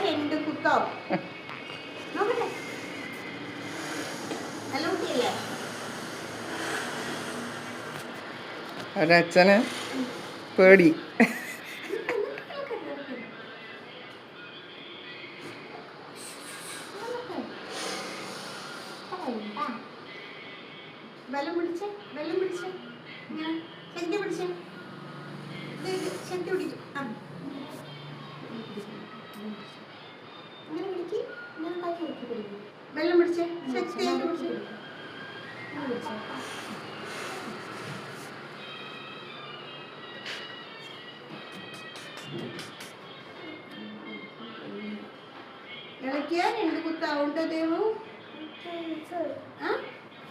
രണ്ട് കുത്താവും. നോക്കട്ടെ. നല്ല കുട്ടിയല്ലേ? ഒരച്ഛന് പേടി. ബലം പിടിച്ചേ, ബലം പിടിച്ചേ, ഇങ്ങനെ ശക്തി പിടിച്ചേ, ശക്തി പിടിക്കും. അങ്ങനെ പിടിക്ക്, ബലം പിടിച്ചേ, ശക്തിയായിട്ട് പിടിച്ചേ. ഇളക്കിയ രണ്ട് കുത്താവുണ്ടോ ദേവു?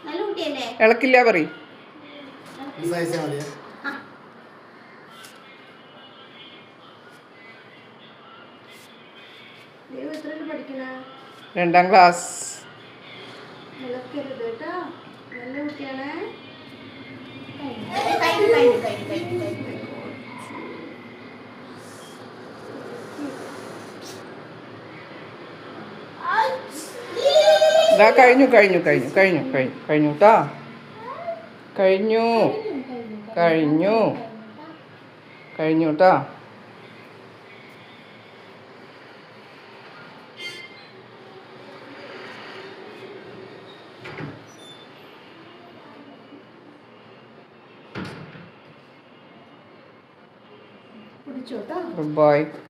നല്ല കുട്ടിയല്ലേ? ഇളക്കില്ല പറയും. ദേവു എത്രയിൽ പഠിക്കണ? 2ാം ക്ലാസ്. ഇളക്കരുത് കേട്ടോ, നല്ല കുട്ടിയാണ്. ഇതാ കഴിഞ്ഞു കഴിഞ്ഞു കഴിഞ്ഞു കഴിഞ്ഞു കഴിഞ്ഞു കഴിഞ്ഞു കേട്ടോ. കഴിഞ്ഞു കഴിഞ്ഞു കഴിഞ്ഞു കേട്ടോ. പിടിച്ചോട്ടോ. Good boy.